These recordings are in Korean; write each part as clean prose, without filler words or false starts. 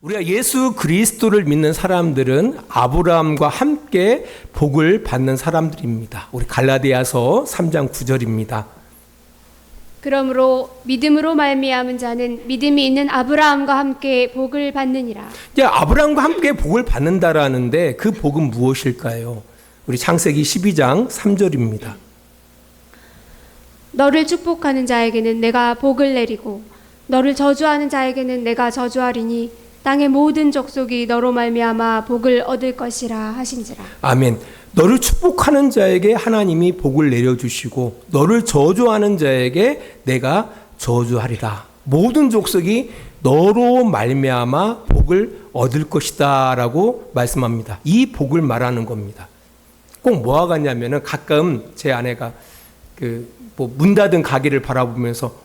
우리가 예수 그리스도를 믿는 사람들은 아브라함과 함께 복을 받는 사람들입니다. 우리 갈라디아서 3장 9절입니다. 그러므로 믿음으로 말미암은 자는 믿음이 있는 아브라함과 함께 복을 받느니라. 아브라함과 함께 복을 받는다라는데 그 복은 무엇일까요? 우리 창세기 12장 3절입니다. 너를 축복하는 자에게는 내가 복을 내리고 너를 저주하는 자에게는 내가 저주하리니 땅의 모든 족속이 너로 말미암아 복을 얻을 것이라 하신지라. 아멘. 너를 축복하는 자에게 하나님이 복을 내려주시고 너를 저주하는 자에게 내가 저주하리라. 모든 족속이 너로 말미암아 복을 얻을 것이다 라고 말씀합니다. 이 복을 말하는 겁니다. 꼭 뭐와 같냐면은 가끔 제 아내가 문 닫은 가게를 바라보면서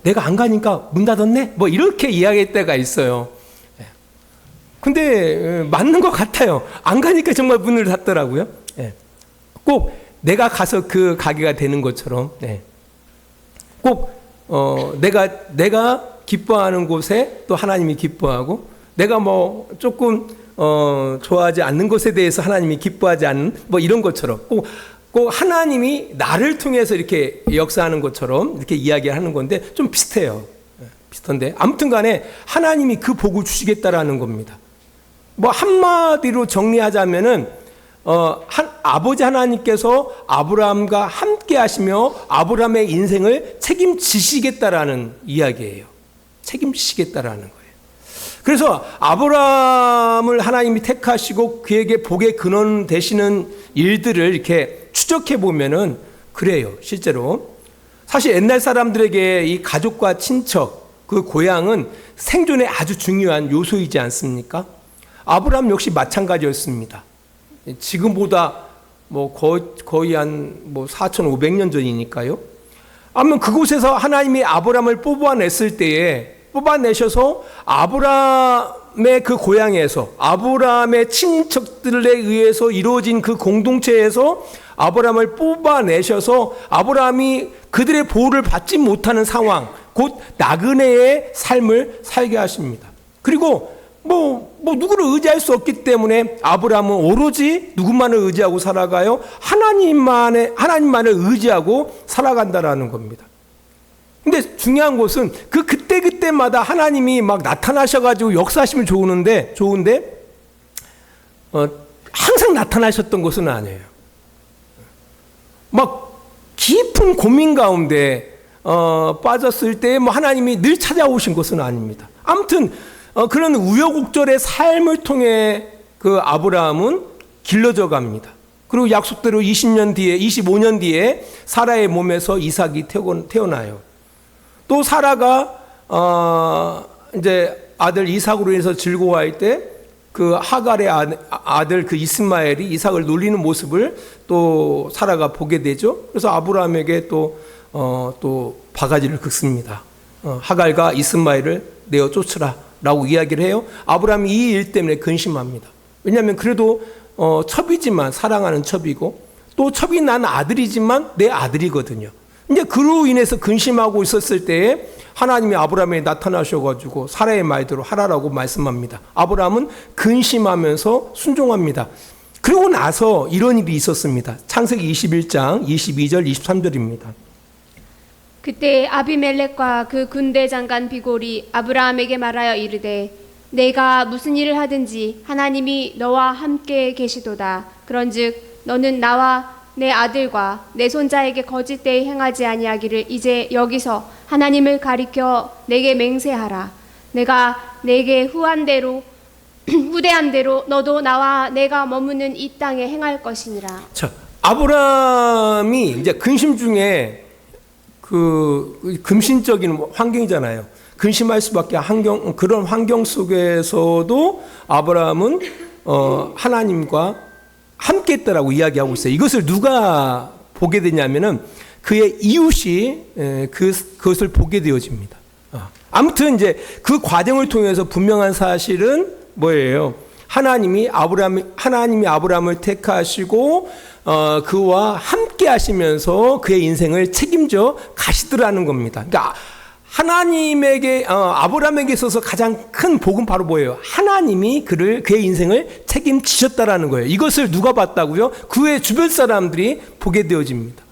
내가 안 가니까 문 닫았네? 뭐 이렇게 이야기할 때가 있어요. 근데 맞는 것 같아요. 안 가니까 정말 문을 닫더라고요. 꼭 내가 가서 그 가게가 되는 것처럼 꼭 내가 기뻐하는 곳에 또 하나님이 기뻐하고 내가 뭐 조금 좋아하지 않는 것에 대해서 하나님이 기뻐하지 않는 뭐 이런 것처럼 꼭 하나님이 나를 통해서 이렇게 역사하는 것처럼 이렇게 이야기하는 건데 좀 비슷해요. 비슷한데 아무튼 간에 하나님이 그 복을 주시겠다라는 겁니다. 뭐 한마디로 정리하자면은 아버지 하나님께서 아브라함과 함께 하시며 아브라함의 인생을 책임지시겠다라는 이야기예요. 책임지시겠다라는 거예요. 그래서 아브라함을 하나님이 택하시고 그에게 복의 근원 되시는 일들을 이렇게 추적해 보면은 그래요. 실제로 사실 옛날 사람들에게 이 가족과 친척 그 고향은 생존에 아주 중요한 요소이지 않습니까? 아브라함 역시 마찬가지였습니다. 지금보다 뭐 거의 한 4,500년 전이니까요. 아무튼 그곳에서 하나님이 아브라함을 뽑아내셔서 아브라함의 그 고향에서 아브라함의 친인척들에 의해서 이루어진 그 공동체에서 아브라함을 뽑아내셔서 아브라함이 그들의 보호를 받지 못하는 상황, 곧 나그네의 삶을 살게 하십니다. 그리고 누구를 의지할 수 없기 때문에 아브라함은 오로지 누구만을 의지하고 살아가요? 하나님만을 의지하고 살아간다라는 겁니다. 근데 중요한 것은 그때마다 하나님이 막 나타나셔가지고 역사하시면 좋은데 항상 나타나셨던 것은 아니에요. 막 깊은 고민 가운데 빠졌을 때 하나님이 늘 찾아오신 것은 아닙니다. 아무튼 그런 우여곡절의 삶을 통해 그 아브라함은 길러져 갑니다. 그리고 약속대로 25년 뒤에 사라의 몸에서 이삭이 태어나요. 또 사라가 이제 아들 이삭으로 인해서 즐거워할 때 그 하갈의 아들 그 이스마엘이 이삭을 놀리는 모습을 또 사라가 보게 되죠. 그래서 아브라함에게 또 바가지를 긁습니다. 하갈과 이스마엘을 내어 쫓으라 라고 이야기를 해요. 아브라함이 이 일 때문에 근심합니다. 왜냐하면 그래도 첩이지만 사랑하는 첩이고 또 첩이 난 아들이지만 내 아들이거든요. 이제 그로 인해서 근심하고 있었을 때에 하나님이 아브라함에 나타나셔가지고 사라의 말대로 하라라고 말씀합니다. 아브라함은 근심하면서 순종합니다. 그러고 나서 이런 일이 있었습니다. 창세기 21장 22절 23절입니다. 그때 아비멜렉과 그 군대 장관 비골이 아브라함에게 말하여 이르되 내가 무슨 일을 하든지 하나님이 너와 함께 계시도다. 그런즉 너는 나와 내 아들과 내 손자에게 거짓되이 행하지 아니하기를 이제 여기서 하나님을 가리켜 내게 맹세하라. 내가 내게 후대한 대로 너도 나와 내가 머무는 이 땅에 행할 것이니라. 자, 아브라함이 이제 근심 중에 그 금신적인 환경이잖아요. 근심할 수밖에 그런 환경 속에서도 아브라함은 하나님과 함께 했다라고 이야기하고 있어요. 이것을 누가 보게 되냐면은 그의 이웃이 그것을 보게 되어집니다. 아무튼 이제 그 과정을 통해서 분명한 사실은 뭐예요? 하나님이 아브라함을 택하시고 그와 함께 하시면서 그의 인생을 책임져 가시더라는 겁니다. 그러니까 하나님에게 아브라함에게 있어서 가장 큰 복은 바로 뭐예요? 하나님이 그의 인생을 책임지셨다라는 거예요. 이것을 누가 봤다고요? 그의 주변 사람들이 보게 되어집니다.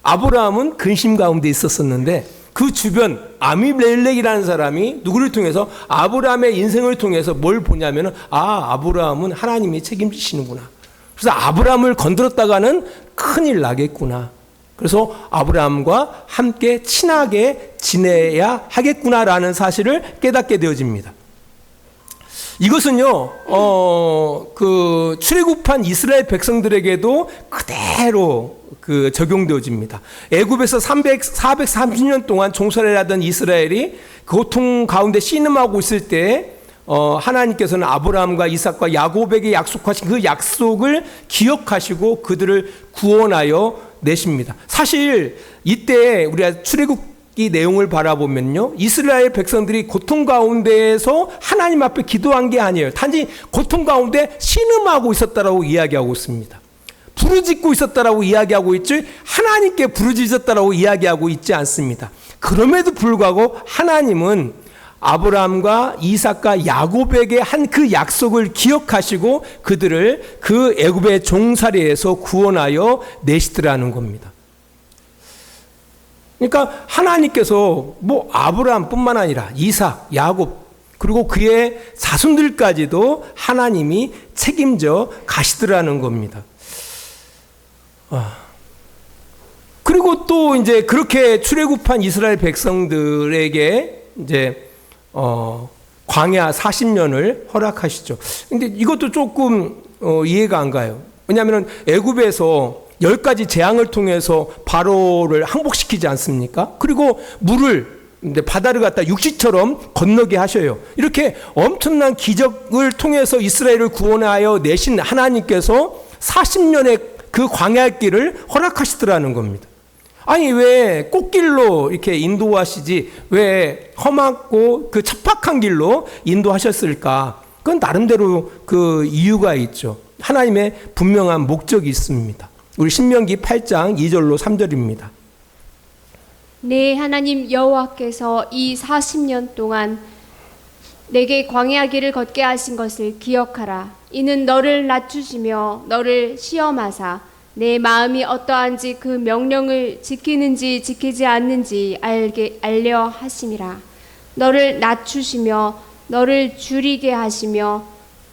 아브라함은 근심 가운데 있었었는데 그 주변 아비멜렉이라는 사람이 누구를 통해서 아브라함의 인생을 통해서 뭘 보냐면은 아브라함은 하나님이 책임지시는구나. 그래서 아브라함을 건드렸다가는 큰일 나겠구나. 그래서 아브라함과 함께 친하게 지내야 하겠구나라는 사실을 깨닫게 되어집니다. 이것은요, 그 출애굽한 이스라엘 백성들에게도 그대로 적용되어집니다. 애굽에서 430년 동안 종살이를 하던 이스라엘이 고통 가운데 신음하고 있을 때 하나님께서는 아브라함과 이삭과 야곱에게 약속하신 그 약속을 기억하시고 그들을 구원하여 내십니다. 사실 이때 우리가 출애굽기 내용을 바라보면요, 이스라엘 백성들이 고통 가운데에서 하나님 앞에 기도한 게 아니에요. 단지 고통 가운데 신음하고 있었다라고 이야기하고 있습니다. 부르짖고 있었다라고 이야기하고 있지 하나님께 부르짖었다라고 이야기하고 있지 않습니다. 그럼에도 불구하고 하나님은 아브라함과 이삭과 야곱에게 한 그 약속을 기억하시고 그들을 그 애굽의 종살이에서 구원하여 내시더라는 겁니다. 그러니까 하나님께서 뭐 아브라함뿐만 아니라 이삭, 야곱 그리고 그의 자손들까지도 하나님이 책임져 가시더라는 겁니다. 그리고 또 이제 그렇게 출애굽한 이스라엘 백성들에게 이제 광야 40년을 허락하시죠. 근데 이것도 조금 이해가 안 가요. 왜냐하면 애굽에서 10가지 재앙을 통해서 바로를 항복시키지 않습니까? 그리고 물을 바다를 갖다 육지처럼 건너게 하셔요. 이렇게 엄청난 기적을 통해서 이스라엘을 구원하여 내신 하나님께서 40년의 그 광야의 길을 허락하시더라는 겁니다. 아니 왜 꽃길로 이렇게 인도하시지 왜 험하고 그 척박한 길로 인도하셨을까? 그건 나름대로 그 이유가 있죠. 하나님의 분명한 목적이 있습니다. 우리 신명기 8장 2절로 3절입니다. 내 하나님 여호와께서 이 40년 동안 내게 광야 길을 걷게 하신 것을 기억하라. 이는 너를 낮추시며 너를 시험하사 내 마음이 어떠한지 그 명령을 지키는지 지키지 않는지 알려 하심이라. 너를 낮추시며 너를 줄이게 하시며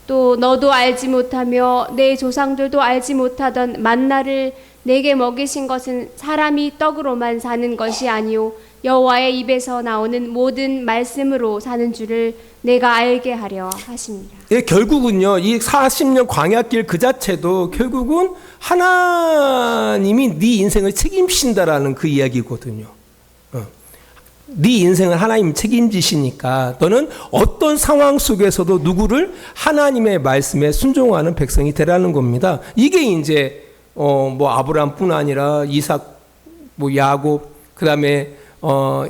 또 너도 알지 못하며 내 조상들도 알지 못하던 만나를 내게 먹이신 것은 사람이 떡으로만 사는 것이 아니요 여호와의 입에서 나오는 모든 말씀으로 사는 줄을 내가 알게 하려 하십니다. 예, 결국은요, 이 40년 광야길 그 자체도 결국은 하나님이 네 인생을 책임진다라는 그 이야기거든요. 네 인생을 하나님 책임지시니까 너는 어떤 상황 속에서도 누구를 하나님의 말씀에 순종하는 백성이 되라는 겁니다. 이게 이제 뭐 아브라함뿐 아니라 이삭, 뭐 야곱, 그다음에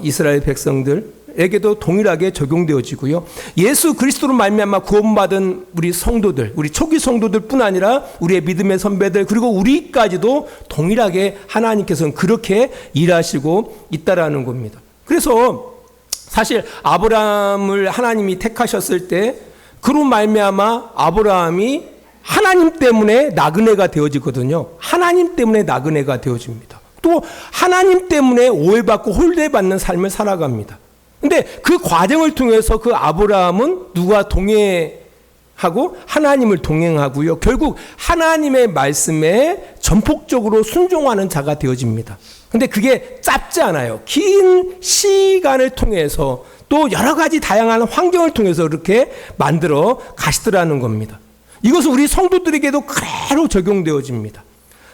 이스라엘 백성들에게도 동일하게 적용되어지고요. 예수 그리스도로 말미암아 구원받은 우리 성도들, 우리 초기 성도들뿐 아니라 우리의 믿음의 선배들 그리고 우리까지도 동일하게 하나님께서는 그렇게 일하시고 있다라는 겁니다. 그래서 사실 아브라함을 하나님이 택하셨을 때 그로 말미암아 아브라함이 하나님 때문에 나그네가 되어지거든요. 하나님 때문에 나그네가 되어집니다. 또 하나님 때문에 오해받고 홀대받는 삶을 살아갑니다. 근데 그 과정을 통해서 그 아브라함은 누가 동행하고 하나님을 동행하고요. 결국 하나님의 말씀에 전폭적으로 순종하는 자가 되어집니다. 근데 그게 짧지 않아요. 긴 시간을 통해서 또 여러 가지 다양한 환경을 통해서 이렇게 만들어 가시더라는 겁니다. 이것은 우리 성도들에게도 그대로 적용되어집니다.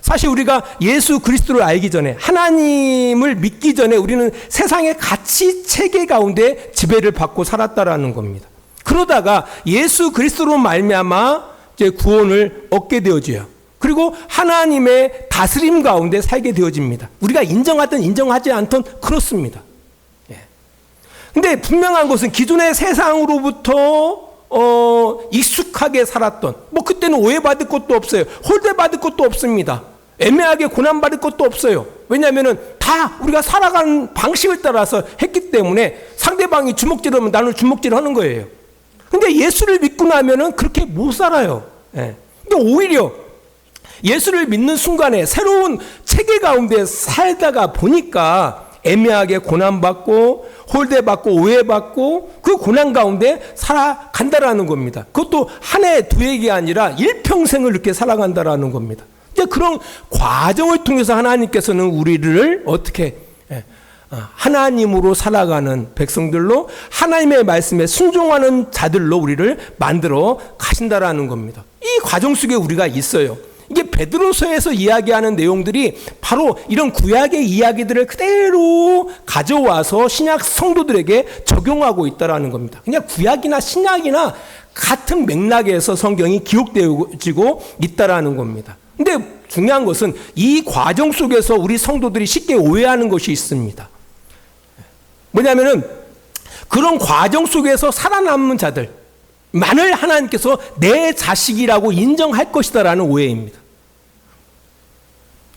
사실 우리가 예수 그리스도를 알기 전에 하나님을 믿기 전에 우리는 세상의 가치 체계 가운데 지배를 받고 살았다라는 겁니다. 그러다가 예수 그리스도로 말미암아 이제 구원을 얻게 되어져요. 그리고 하나님의 다스림 가운데 살게 되어집니다. 우리가 인정하든 인정하지 않든 그렇습니다. 근데 분명한 것은 기존의 세상으로부터 익숙하게 살았던, 뭐 그때는 오해받을 것도 없어요. 홀대받을 것도 없습니다. 애매하게 고난받을 것도 없어요. 왜냐하면 다 우리가 살아가는 방식을 따라서 했기 때문에 상대방이 주먹질하면 나는 주먹질 하는 거예요. 근데 예수를 믿고 나면은 그렇게 못 살아요. 예. 근데 오히려 예수를 믿는 순간에 새로운 체계 가운데 살다가 보니까 애매하게 고난받고 홀대받고 오해받고 그 고난 가운데 살아간다라는 겁니다. 그것도 한 해 두 해가 아니라 일평생을 이렇게 살아간다라는 겁니다. 이제 그런 과정을 통해서 하나님께서는 우리를 어떻게 하나님으로 살아가는 백성들로 하나님의 말씀에 순종하는 자들로 우리를 만들어 가신다라는 겁니다. 이 과정 속에 우리가 있어요. 이게 베드로서에서 이야기하는 내용들이 바로 이런 구약의 이야기들을 그대로 가져와서 신약 성도들에게 적용하고 있다라는 겁니다. 그냥 구약이나 신약이나 같은 맥락에서 성경이 기록되어지고 있다라는 겁니다. 근데 중요한 것은 이 과정 속에서 우리 성도들이 쉽게 오해하는 것이 있습니다. 뭐냐면은 그런 과정 속에서 살아남는 자들만을 하나님께서 내 자식이라고 인정할 것이다라는 오해입니다.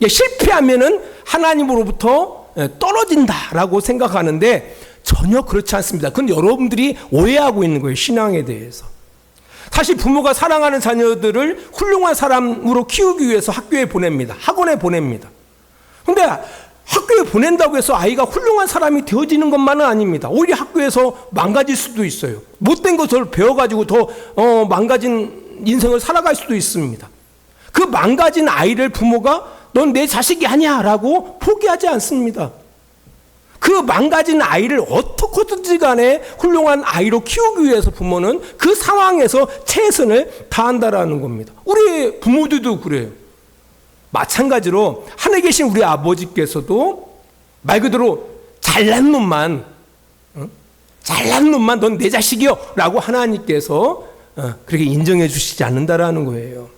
실패하면은 하나님으로부터 떨어진다라고 생각하는데 전혀 그렇지 않습니다. 그건 여러분들이 오해하고 있는 거예요. 신앙에 대해서. 사실 부모가 사랑하는 자녀들을 훌륭한 사람으로 키우기 위해서 학교에 보냅니다. 학원에 보냅니다. 근데 학교에 보낸다고 해서 아이가 훌륭한 사람이 되어지는 것만은 아닙니다. 오히려 학교에서 망가질 수도 있어요. 못된 것을 배워가지고 더 망가진 인생을 살아갈 수도 있습니다. 그 망가진 아이를 부모가 넌 내 자식이 아니야 라고 포기하지 않습니다. 그 망가진 아이를 어떻게든지 간에 훌륭한 아이로 키우기 위해서 부모는 그 상황에서 최선을 다한다라는 겁니다. 우리 부모들도 그래요. 마찬가지로 하늘에 계신 우리 아버지께서도 말 그대로 잘난 놈만 넌 내 자식이요 라고 하나님께서 그렇게 인정해 주시지 않는다라는 거예요.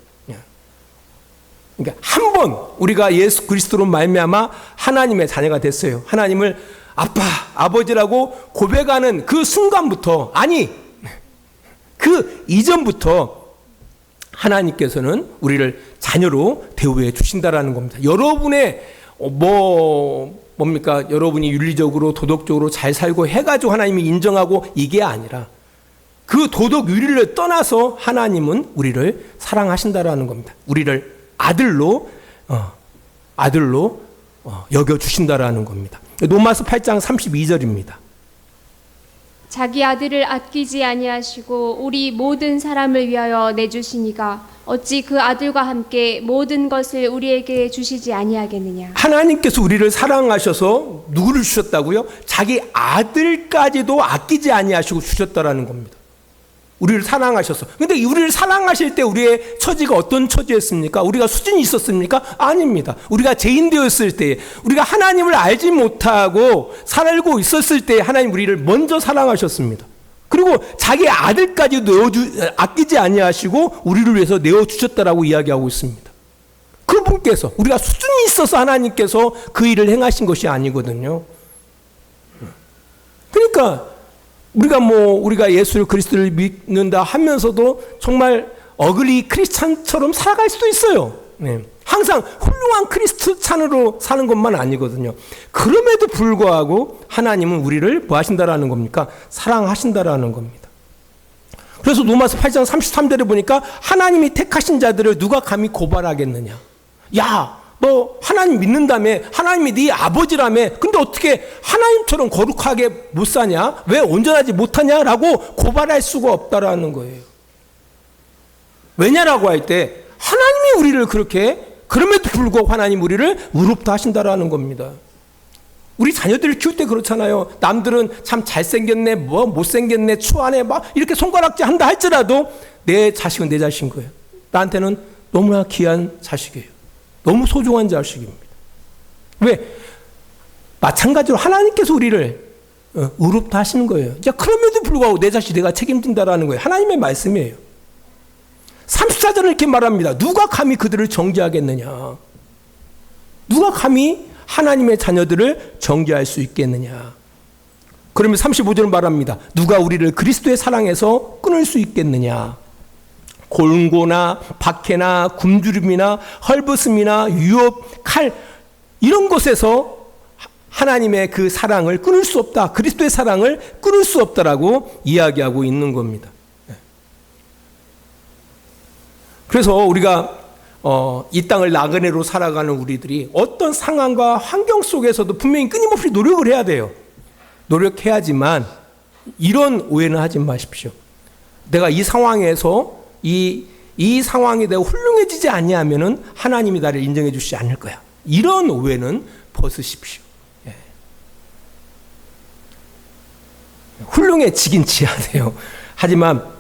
그러니까 한 번 우리가 예수 그리스도로 말미암아 하나님의 자녀가 됐어요. 하나님을 아빠, 아버지라고 고백하는 그 순간부터, 아니 그 이전부터 하나님께서는 우리를 자녀로 대우해 주신다라는 겁니다. 여러분의 뭡니까? 여러분이 윤리적으로 도덕적으로 잘 살고 해가지고 하나님이 인정하고 이게 아니라 그 도덕 윤리를 떠나서 하나님은 우리를 사랑하신다라는 겁니다. 우리를 아들로 여겨 주신다라는 겁니다. 로마서 8장 32절입니다. 자기 아들을 아끼지 아니하시고 우리 모든 사람을 위하여 내주시니가 어찌 그 아들과 함께 모든 것을 우리에게 주시지 아니하겠느냐. 하나님께서 우리를 사랑하셔서 누구를 주셨다고요? 자기 아들까지도 아끼지 아니하시고 주셨다라는 겁니다. 우리를 사랑하셔서. 근데 우리를 사랑하실 때 우리의 처지가 어떤 처지였습니까? 우리가 수준이 있었습니까? 아닙니다. 우리가 죄인 되었을 때, 우리가 하나님을 알지 못하고 살고 있었을 때 하나님 우리를 먼저 사랑하셨습니다. 그리고 자기 아들까지 아끼지 아니하시고 우리를 위해서 내어주셨다라고 이야기하고 있습니다. 그분께서, 우리가 수준이 있어서 하나님께서 그 일을 행하신 것이 아니거든요. 그러니까 우리가 예수 그리스도를 믿는다 하면서도 정말 어글리 크리스찬처럼 살아갈 수도 있어요. 네. 항상 훌륭한 크리스찬으로 사는 것만 아니거든요. 그럼에도 불구하고 하나님은 우리를 뭐 하신다라는 겁니까? 사랑하신다라는 겁니다. 그래서 로마서 8장 33절에 보니까 하나님이 택하신 자들을 누가 감히 고발하겠느냐. 야, 너 하나님 믿는다며, 하나님이 네 아버지라며, 근데 어떻게 하나님처럼 거룩하게 못 사냐? 왜 온전하지 못하냐라고 고발할 수가 없다라는 거예요. 왜냐라고 할 때 하나님이 우리를 그렇게, 그럼에도 불구하고 하나님 우리를 의롭다 하신다라는 겁니다. 우리 자녀들을 키울 때 그렇잖아요. 남들은 참 잘생겼네, 못생겼네, 추하네, 막 이렇게 손가락질 한다 할지라도 내 자식은 내 자식인 거예요. 나한테는 너무나 귀한 자식이에요. 너무 소중한 자식입니다. 왜? 마찬가지로 하나님께서 우리를 의롭다 하시는 거예요. 그럼에도 불구하고 내 자식 내가 책임진다라는 거예요. 하나님의 말씀이에요. 34절은 이렇게 말합니다. 누가 감히 그들을 정죄하겠느냐? 누가 감히 하나님의 자녀들을 정죄할 수 있겠느냐? 그러면 35절은 말합니다. 누가 우리를 그리스도의 사랑에서 끊을 수 있겠느냐? 골고나 박해나 굶주림이나 헐벗음이나 유업, 칼 이런 것에서 하나님의 그 사랑을 끊을 수 없다. 그리스도의 사랑을 끊을 수 없다라고 이야기하고 있는 겁니다. 그래서 우리가 이 땅을 나그네로 살아가는 우리들이 어떤 상황과 환경 속에서도 분명히 끊임없이 노력을 해야 돼요. 노력해야지만 이런 오해는 하지 마십시오. 내가 이 상황에서 이 상황이 내가 훌륭해지지 않냐면은 하나님이 나를 인정해 주시지 않을 거야. 이런 오해는 벗으십시오. 예. 훌륭해지긴 지어야 돼요. 하지만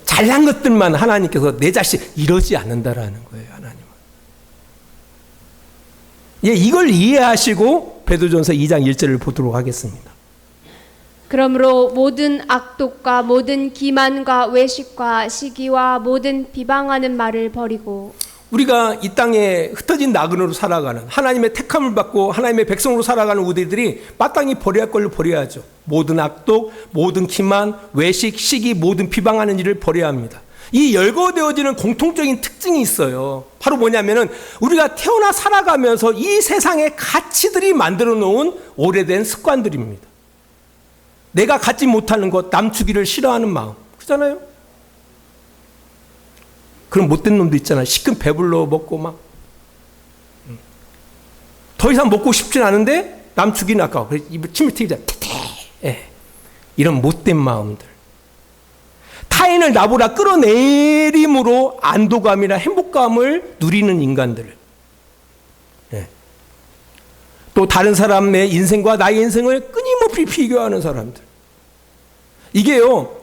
잘난 것들만 하나님께서 내 자식 이러지 않는다라는 거예요. 하나님은. 예, 이걸 이해하시고 베드로전서 2장 1절을 보도록 하겠습니다. 그러므로 모든 악독과 모든 기만과 외식과 시기와 모든 비방하는 말을 버리고 우리가 이 땅에 흩어진 나그네로 살아가는 하나님의 택함을 받고 하나님의 백성으로 살아가는 우리들이 마땅히 버려야 할 걸로 버려야죠. 모든 악독, 모든 기만, 외식, 시기, 모든 비방하는 일을 버려야 합니다. 이 열거되어지는 공통적인 특징이 있어요. 바로 뭐냐면은 우리가 태어나 살아가면서 이 세상의 가치들이 만들어 놓은 오래된 습관들입니다. 내가 갖지 못하는 것, 남주기를 싫어하는 마음. 그렇잖아요? 그런 못된 놈도 있잖아요. 시큼 배불러 먹고 막. 더 이상 먹고 싶진 않은데 남 주기는 아까워. 그래서 입을 침을 튀기자. 예. 이런 못된 마음들. 타인을 나보다 끌어내림으로 안도감이나 행복감을 누리는 인간들. 예. 또 다른 사람의 인생과 나의 인생을 끊임없이 비교하는 사람들. 이게요.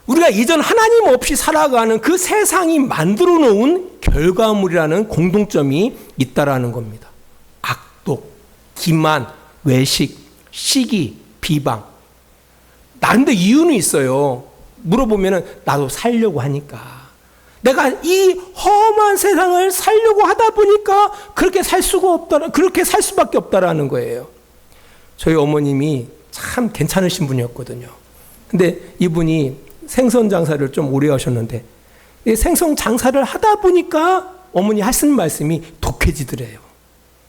우리가 이전 하나님 없이 살아가는 그 세상이 만들어 놓은 결과물이라는 공동점이 있다라는 겁니다. 악독, 기만, 외식, 시기, 비방. 나름대로 이유는 있어요. 물어보면은 나도 살려고 하니까. 내가 이 험한 세상을 살려고 하다 보니까 그렇게 살 수가 없다, 그렇게 살 수밖에 없다라는 거예요. 저희 어머님이 참 괜찮으신 분이었거든요. 근데 이분이 생선 장사를 좀 오래 하셨는데 생선 장사를 하다 보니까 어머니 하시는 말씀이 독해지더래요.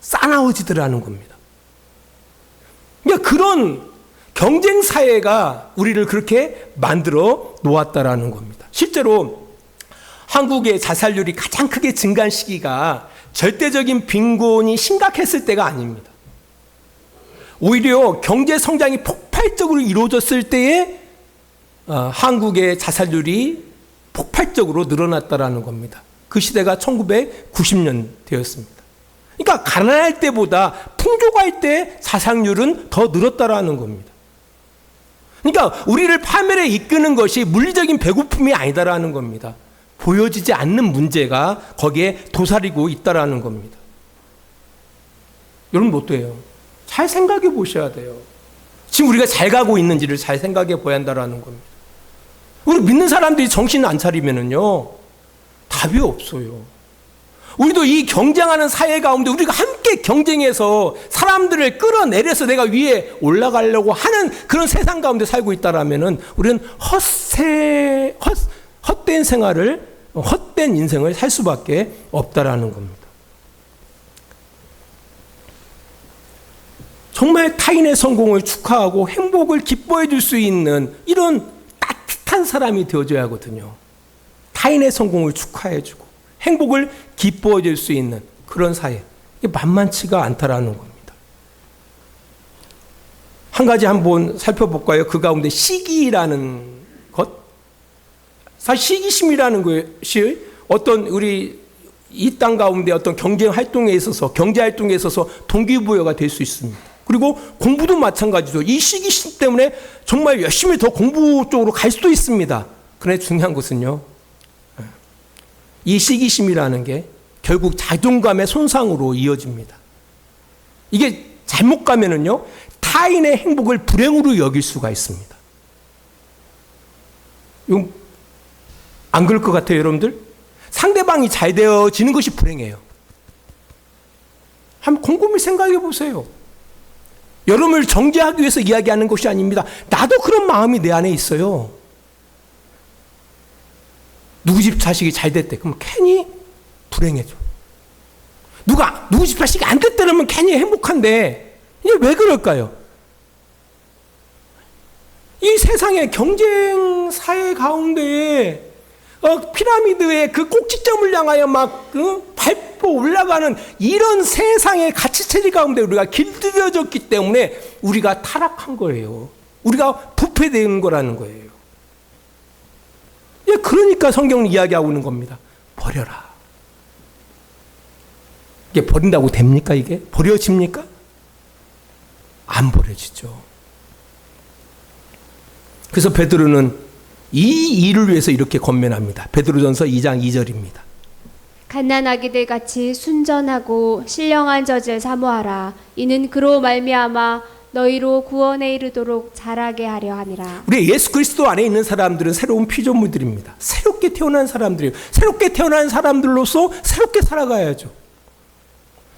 싸나워지더라는 겁니다. 그러니까 그런 경쟁 사회가 우리를 그렇게 만들어 놓았다라는 겁니다. 실제로 한국의 자살률이 가장 크게 증가한 시기가 절대적인 빈곤이 심각했을 때가 아닙니다. 오히려 경제 성장이 폭발적으로 이루어졌을 때에 한국의 자살률이 폭발적으로 늘어났다라는 겁니다. 그 시대가 1990년대였습니다. 그러니까 가난할 때보다 풍족할 때 자살률은 더 늘었다라는 겁니다. 그러니까 우리를 파멸에 이끄는 것이 물리적인 배고픔이 아니다라는 겁니다. 보여지지 않는 문제가 거기에 도사리고 있다라는 겁니다. 여러분 어때요? 잘 생각해 보셔야 돼요. 지금 우리가 잘 가고 있는지를 잘 생각해 보야 한다라는 겁니다. 우리 믿는 사람들이 정신 안 차리면은요, 답이 없어요. 우리도 이 경쟁하는 사회 가운데 우리가 함께 경쟁해서 사람들을 끌어내려서 내가 위에 올라가려고 하는 그런 세상 가운데 살고 있다라면은 우리는 헛된 생활을, 헛된 인생을 살 수밖에 없다라는 겁니다. 정말 타인의 성공을 축하하고 행복을 기뻐해 줄 수 있는 이런 따뜻한 사람이 되어줘야 하거든요. 타인의 성공을 축하해주고 행복을 기뻐해 줄 수 있는 그런 사회. 이게 만만치가 않다라는 겁니다. 한 가지 한번 살펴볼까요? 그 가운데 시기라는 것. 사실 시기심이라는 것이 어떤 우리 이 땅 가운데 어떤 경쟁 활동에 있어서, 경제 활동에 있어서 동기부여가 될 수 있습니다. 그리고 공부도 마찬가지죠. 이 시기심 때문에 정말 열심히 더 공부 쪽으로 갈 수도 있습니다. 그런데 중요한 것은요, 이 시기심이라는 게 결국 자존감의 손상으로 이어집니다. 이게 잘못 가면은요, 타인의 행복을 불행으로 여길 수가 있습니다. 안 그럴 것 같아요, 여러분들? 상대방이 잘 되어지는 것이 불행해요. 한번 곰곰이 생각해 보세요. 여러분을 정죄하기 위해서 이야기하는 것이 아닙니다. 나도 그런 마음이 내 안에 있어요. 누구 집 자식이 잘 됐대. 그럼 괜히 불행해져. 누구 집 자식이 안 됐다면 괜히 행복한데 이게 왜 그럴까요? 이 세상의 경쟁 사회 가운데에 피라미드의 그 꼭지점을 향하여 막 밟고 올라가는 이런 세상의 가치체질 가운데 우리가 길들여졌기 때문에 우리가 타락한 거예요. 우리가 부패되는 거라는 거예요. 예, 그러니까 성경은 이야기하고 있는 겁니다. 버려라. 이게 버린다고 됩니까? 이게 버려집니까? 안 버려지죠. 그래서 베드로는 이 일을 위해서 이렇게 권면합니다. 베드로전서 2장 2절입니다. 갓난아기들 같이 순전하고 신령한 젖을 사모하라. 이는 그로 말미암아 너희로 구원에 이르도록 자라게 하려 함이라. 우리 예수 그리스도 안에 있는 사람들은 새로운 피조물들입니다. 새롭게 태어난 사람들이에요. 새롭게 태어난 사람들로서 새롭게 살아가야죠.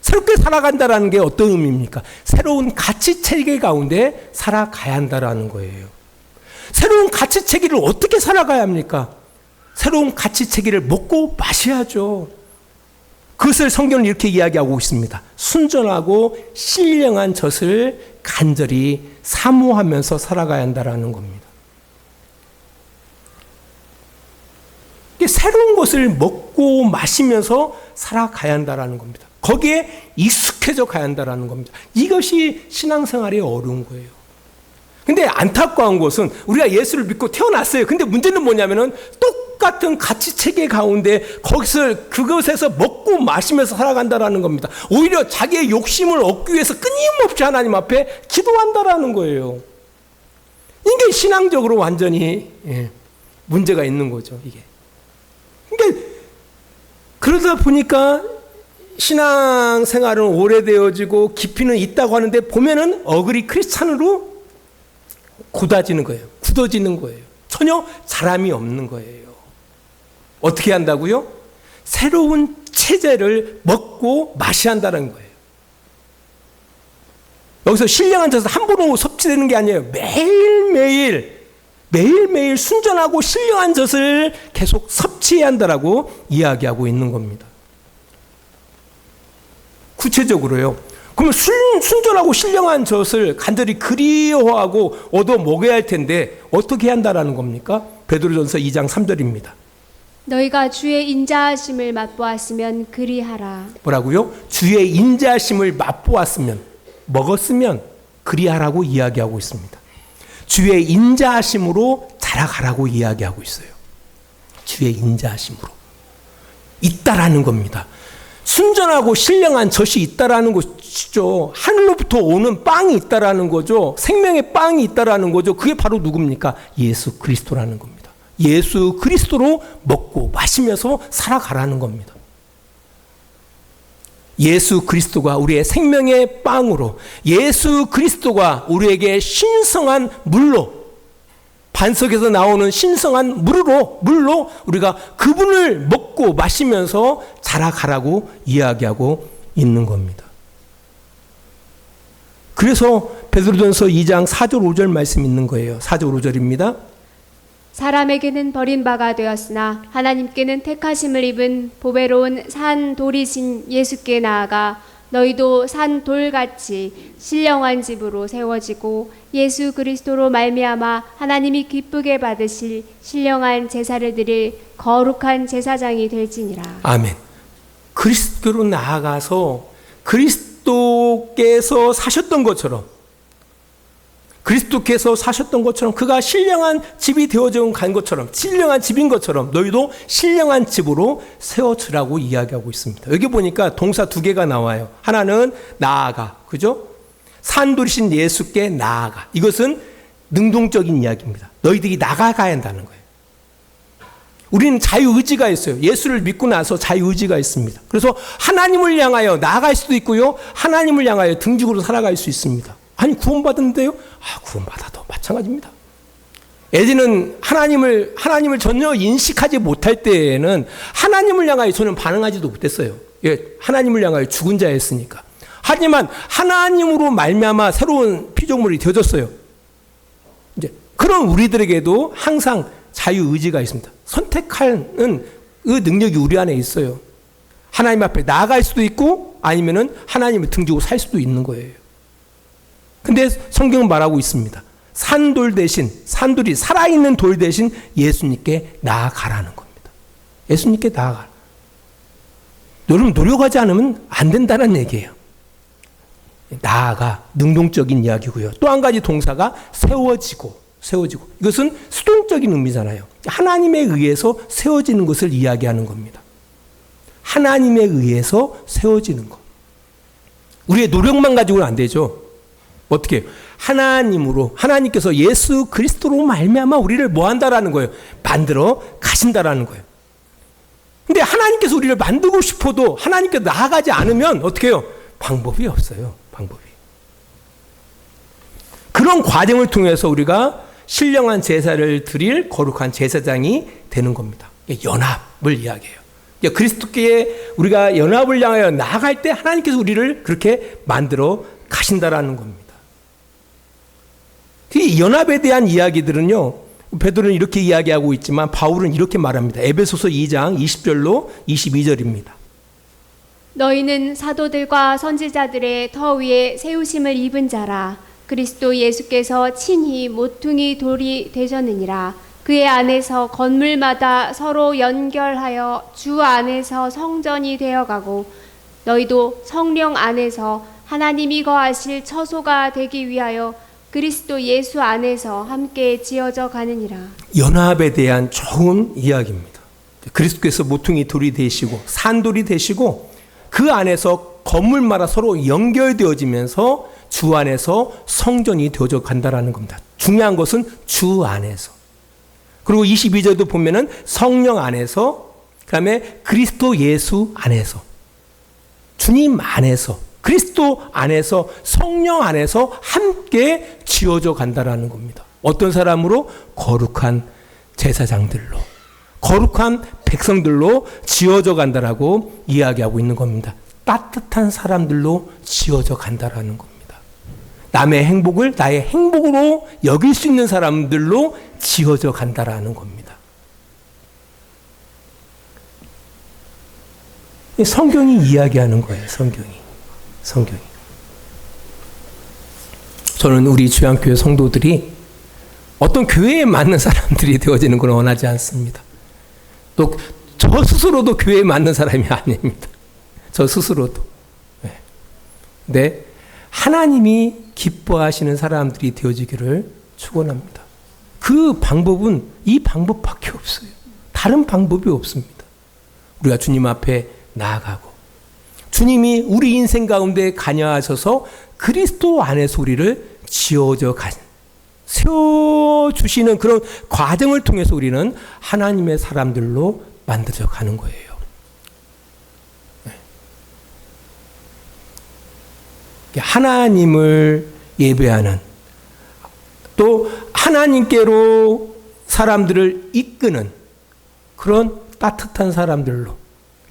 새롭게 살아간다는 게 어떤 의미입니까? 새로운 가치체계 가운데 살아가야 한다는 거예요. 새로운 가치체계를 어떻게 살아가야 합니까? 새로운 가치체계를 먹고 마셔야죠. 그것을 성경은 이렇게 이야기하고 있습니다. 순전하고 신령한 젖을 간절히 사모하면서 살아가야 한다는 겁니다. 새로운 것을 먹고 마시면서 살아가야 한다는 겁니다. 거기에 익숙해져 가야 한다는 겁니다. 이것이 신앙생활이 어려운 거예요. 근데 안타까운 것은 우리가 예수를 믿고 태어났어요. 근데 문제는 뭐냐면은 똑같은 가치체계 가운데 그것에서 먹고 마시면서 살아간다라는 겁니다. 오히려 자기의 욕심을 얻기 위해서 끊임없이 하나님 앞에 기도한다라는 거예요. 이게 신앙적으로 완전히 문제가 있는 거죠. 이게. 그러니까 그러다 보니까 신앙생활은 오래되어지고 깊이는 있다고 하는데 보면은 어그리 크리스찬으로 굳어지는 거예요. 전혀 자람이 없는 거예요. 어떻게 한다고요? 새로운 체제를 먹고 마셔야 한다는 거예요. 여기서 신령한 젖은 한 번으로 섭취되는 게 아니에요. 매일매일 순전하고 신령한 젖을 계속 섭취해야 한다라고 이야기하고 있는 겁니다. 구체적으로요. 그러면 순전하고 신령한 젖을 간절히 그리워하고 얻어 먹어야 할 텐데 어떻게 한다라는 겁니까? 베드로전서 2장 3절입니다. 너희가 주의 인자하심을 맛보았으면 그리하라. 뭐라고요? 주의 인자하심을 맛보았으면, 먹었으면 그리하라고 이야기하고 있습니다. 주의 인자하심으로 자라가라고 이야기하고 있어요. 주의 인자하심으로 있다라는 겁니다. 순전하고 신령한 젖이 있다라는 것이죠. 하늘로부터 오는 빵이 있다라는 거죠. 생명의 빵이 있다라는 거죠. 그게 바로 누굽니까? 예수 그리스도라는 겁니다. 예수 그리스도로 먹고 마시면서 살아가라는 겁니다. 예수 그리스도가 우리의 생명의 빵으로, 예수 그리스도가 우리에게 신성한 물로, 반석에서 나오는 신성한 물로 우리가 그분을 먹고 마시면서 자라가라고 이야기하고 있는 겁니다. 그래서 베드로전서 2장 4절 5절 말씀 있는 거예요. 4절 5절입니다. 사람에게는 버림바가 되었으나 하나님께는 택하심을 입은 보배로운 산 돌이신 예수께 나아가 너희도 산 돌같이 신령한 집으로 세워지고 예수 그리스도로 말미암아 하나님이 기쁘게 받으실 신령한 제사를 드릴 거룩한 제사장이 될지니라. 아멘. 그리스도로 나아가서 그리스도께서 사셨던 것처럼 그가 신령한 집이 되어져 간 것처럼, 신령한 집인 것처럼 너희도 신령한 집으로 세워지라고 이야기하고 있습니다. 여기 보니까 동사 두 개가 나와요. 하나는 나아가, 그죠? 산돌이신 예수께 나아가. 이것은 능동적인 이야기입니다. 너희들이 나가가야 한다는 거예요. 우리는 자유의지가 있어요. 예수를 믿고 나서 자유의지가 있습니다. 그래서 하나님을 향하여 나아갈 수도 있고요. 하나님을 향하여 등지고로 살아갈 수 있습니다. 아니 구원받았는데요? 구원받아도 마찬가지입니다. 예전에는 하나님을 전혀 인식하지 못할 때에는 하나님을 향하여 저는 반응하지도 못했어요. 하나님을 향하여 죽은 자였으니까. 하지만 하나님으로 말미암아 새로운 피조물이 되어졌어요. 이제 그런 우리들에게도 항상 자유의지가 있습니다. 선택하는 그 능력이 우리 안에 있어요. 하나님 앞에 나아갈 수도 있고 아니면은 하나님을 등지고 살 수도 있는 거예요. 근데 성경은 말하고 있습니다. 산돌 대신, 산돌이 살아있는 돌 대신 예수님께 나아가라는 겁니다. 예수님께 나아가라. 여러분 노력하지 않으면 안 된다는 얘기예요. 나아가 능동적인 이야기고요. 또 한 가지 동사가 세워지고. 이것은 수동적인 의미잖아요. 하나님에 의해서 세워지는 것을 이야기하는 겁니다. 하나님에 의해서 세워지는 것. 우리의 노력만 가지고는 안 되죠. 어떻게 해요? 하나님께서 예수 그리스도로 말미암아 우리를 뭐 한다라는 거예요? 만들어 가신다라는 거예요. 근데 하나님께서 우리를 만들고 싶어도 하나님께 나아가지 않으면 어떻게 해요? 방법이 없어요. 그런 과정을 통해서 우리가 신령한 제사를 드릴 거룩한 제사장이 되는 겁니다. 연합을 이야기해요. 그리스도께 우리가 연합을 향하여 나아갈 때 하나님께서 우리를 그렇게 만들어 가신다라는 겁니다. 이 연합에 대한 이야기들은요, 베드로는 이렇게 이야기하고 있지만 바울은 이렇게 말합니다. 에베소서 2장 20절로 22절입니다. 너희는 사도들과 선지자들의 터 위에 세우심을 입은 자라. 그리스도 예수께서 친히 모퉁이 돌이 되셨느니라. 그의 안에서 건물마다 서로 연결하여 주 안에서 성전이 되어가고 너희도 성령 안에서 하나님이 거하실 처소가 되기 위하여 그리스도 예수 안에서 함께 지어져 가느니라. 연합에 대한 좋은 이야기입니다. 그리스도께서 모퉁이 돌이 되시고 산돌이 되시고 그 안에서 건물마다 서로 연결되어지면서 주 안에서 성전이 되어져 간다라는 겁니다. 중요한 것은 주 안에서. 그리고 22절도 보면은 성령 안에서, 그 다음에 그리스도 예수 안에서, 주님 안에서, 그리스도 안에서, 성령 안에서 함께 지어져 간다라는 겁니다. 어떤 사람으로? 거룩한 제사장들로, 거룩한 백성들로 지어져 간다라고 이야기하고 있는 겁니다. 따뜻한 사람들로 지어져 간다라는 겁니다. 남의 행복을 나의 행복으로 여길 수 있는 사람들로 지어져 간다라는 겁니다. 성경이 이야기하는 거예요. 성경이. 저는 우리 주양교회 성도들이 어떤 교회에 맞는 사람들이 되어지는 걸 원하지 않습니다. 또 저 스스로도 교회에 맞는 사람이 아닙니다. 저 스스로도. 네. 하나님이 기뻐하시는 사람들이 되어지기를 축원합니다. 그 방법은 이 방법밖에 없어요. 다른 방법이 없습니다. 우리가 주님 앞에 나아가고 주님이 우리 인생 가운데 관여하셔서 그리스도 안에서 우리를 지어져 세워주시는 그런 과정을 통해서 우리는 하나님의 사람들로 만들어져 가는 거예요. 하나님을 예배하는, 또 하나님께로 사람들을 이끄는 그런 따뜻한 사람들로,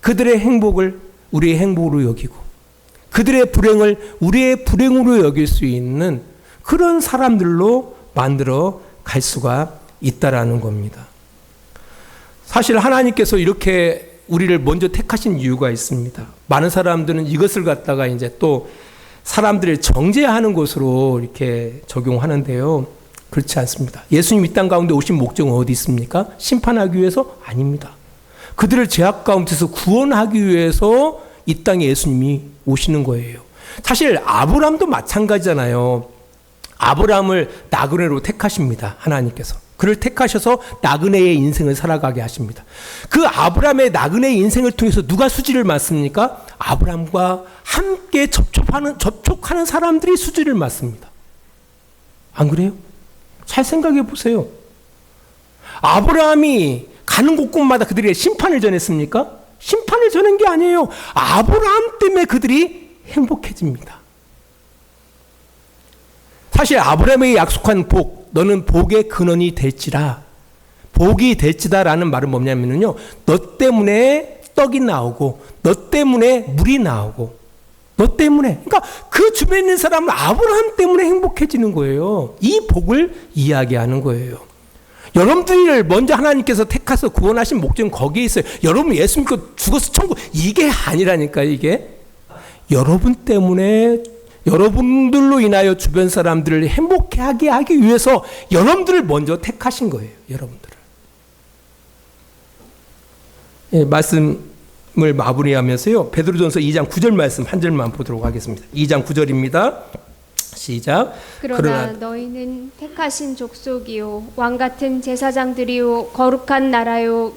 그들의 행복을 우리의 행복으로 여기고 그들의 불행을 우리의 불행으로 여길 수 있는 그런 사람들로 만들어 갈 수가 있다라는 겁니다. 사실 하나님께서 이렇게 우리를 먼저 택하신 이유가 있습니다. 많은 사람들은 이것을 갖다가 이제 또 사람들을 정죄하는 것으로 이렇게 적용하는데요. 그렇지 않습니다. 예수님 이 땅 가운데 오신 목적은 어디 있습니까? 심판하기 위해서? 아닙니다. 그들을 죄악 가운데서 구원하기 위해서 이 땅에 예수님이 오시는 거예요. 사실 아브라함도 마찬가지잖아요. 아브라함을 나그네로 택하십니다. 하나님께서. 그를 택하셔서 나그네의 인생을 살아가게 하십니다. 그 아브라함의 나그네의 인생을 통해서 누가 수지를 맞습니까? 아브라함과 함께 접촉하는 사람들이 수지를 맞습니다. 안 그래요? 잘 생각해 보세요. 아브라함이 가는 곳곳마다 그들에게 심판을 전했습니까? 심판을 전한 게 아니에요. 아브라함 때문에 그들이 행복해집니다. 사실 아브라함에게 약속한 복, 너는 복의 근원이 될지라, 복이 될지다라는 말은 뭐냐면요, 너 때문에 떡이 나오고 너 때문에 물이 나오고 너 때문에, 그러니까 그 주변에 있는 사람은 아브라함 때문에 행복해지는 거예요. 이 복을 이야기하는 거예요. 여러분들을 먼저 하나님께서 택하서 구원하신 목적은 거기에 있어요. 여러분 예수 믿고 죽어서 천국, 이게 아니라니까. 이게 여러분 때문에, 여러분들로 인하여 주변 사람들을 행복하게 하기 위해서 여러분들을 먼저 택하신 거예요. 여러분들을. 예, 말씀을 마무리하면서요, 베드로전서 2장 9절 말씀 한 절만 보도록 하겠습니다. 2장 9절입니다. 시작. 그러나 너희는 택하신 족속이요 왕 같은 제사장들이요 거룩한 나라요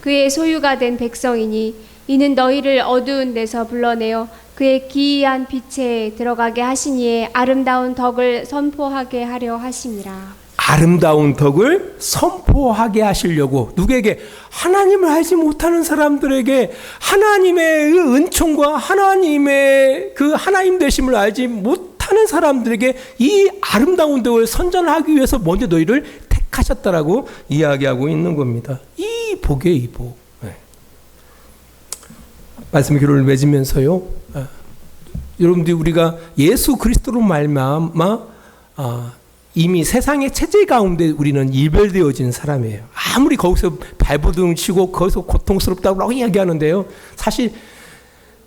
그의 소유가 된 백성이니 이는 너희를 어두운 데서 불러내어 그의 기이한 빛에 들어가게 하시니에 아름다운 덕을 선포하게 하려 하심이라. 아름다운 덕을 선포하게 하시려고, 누구에게? 하나님을 알지 못하는 사람들에게 하나님의 그 은총과 하나님의 그 하나님 되심을 알지 못하는 사람들에게 이 아름다운 덕을 선전하기 위해서 먼저 너희를 택하셨다라고 이야기하고 있는 겁니다. 이 복이에요, 이 복. 네. 말씀 교류를 맺으면서요, 여러분들이 우리가 예수 그리스도로 말미암아 이미 세상의 체제 가운데 우리는 일별되어진 사람이에요. 아무리 거기서 발버둥 치고 거기서 고통스럽다고 이야기하는데요, 사실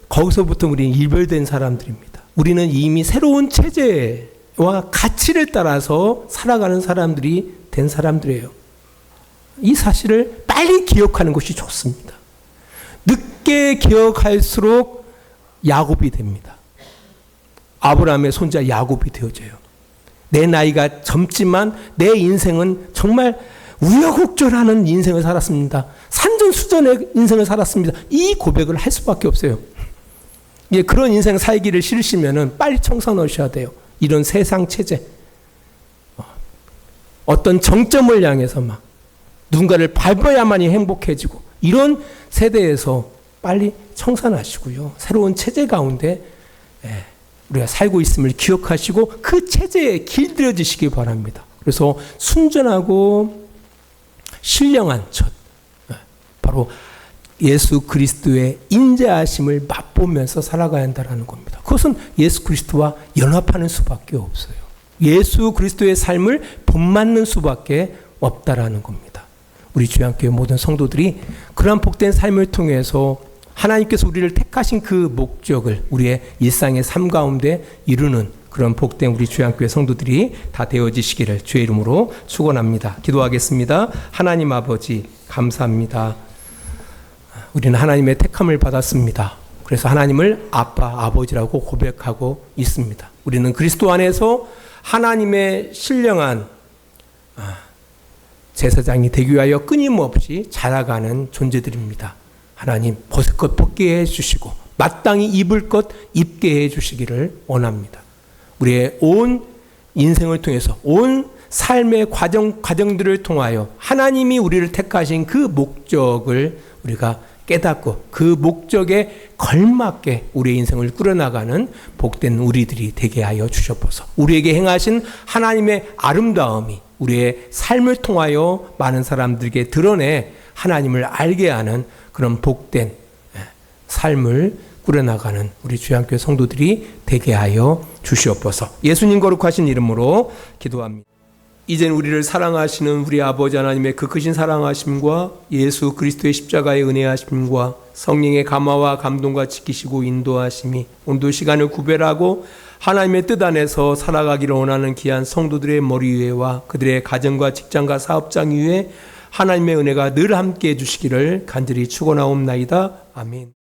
거기서부터 우리는 일별된 사람들입니다. 우리는 이미 새로운 체제와 가치를 따라서 살아가는 사람들이 된 사람들이에요. 이 사실을 빨리 기억하는 것이 좋습니다. 늦게 기억할수록 야곱이 됩니다. 아브라함의 손자 야곱이 되어져요. 내 나이가 젊지만 내 인생은 정말 우여곡절하는 인생을 살았습니다. 산전수전의 인생을 살았습니다. 이 고백을 할 수밖에 없어요. 예, 그런 인생 살기를 싫으시면 빨리 청소 넣으셔야 돼요. 이런 세상 체제, 어떤 정점을 향해서 막 누군가를 밟아야만이 행복해지고, 이런 세대에서 빨리 청산하시고요, 새로운 체제 가운데 우리가 살고 있음을 기억하시고 그 체제에 길들여지시기 바랍니다. 그래서 순전하고 신령한 첫, 바로 예수 그리스도의 인자하심을 맛보면서 살아가야 한다는 겁니다. 그것은 예수 그리스도와 연합하는 수밖에 없어요. 예수 그리스도의 삶을 본받는 수밖에 없다라는 겁니다. 우리 주양교회 모든 성도들이 그러한 복된 삶을 통해서 하나님께서 우리를 택하신 그 목적을 우리의 일상의 삶 가운데 이루는 그런 복된 우리 주양교회 성도들이 다 되어지시기를 주의 이름으로 축원합니다. 기도하겠습니다. 하나님 아버지, 감사합니다. 우리는 하나님의 택함을 받았습니다. 그래서 하나님을 아빠, 아버지라고 고백하고 있습니다. 우리는 그리스도 안에서 하나님의 신령한 제사장이 되기 위하여 끊임없이 자라가는 존재들입니다. 하나님, 벗을 것 벗게 해주시고 마땅히 입을 것 입게 해주시기를 원합니다. 우리의 온 인생을 통해서, 온 삶의 과정들을 통하여 하나님이 우리를 택하신 그 목적을 우리가 깨닫고 그 목적에 걸맞게 우리의 인생을 꾸려나가는 복된 우리들이 되게 하여 주시옵소서. 우리에게 행하신 하나님의 아름다움이 우리의 삶을 통하여 많은 사람들에게 드러내 하나님을 알게 하는 그런 복된 삶을 꾸려나가는 우리 주양교회 성도들이 되게 하여 주시옵소서. 예수님 거룩하신 이름으로 기도합니다. 이제는 우리를 사랑하시는 우리 아버지 하나님의 그 크신 사랑하심과 예수 그리스도의 십자가의 은혜하심과 성령의 감화와 감동과 지키시고 인도하심이 오늘도 시간을 구별하고 하나님의 뜻 안에서 살아가기를 원하는 귀한 성도들의 머리 위에와 그들의 가정과 직장과 사업장 위에 하나님의 은혜가 늘 함께 해주시기를 간절히 축원하옵나이다. 아멘.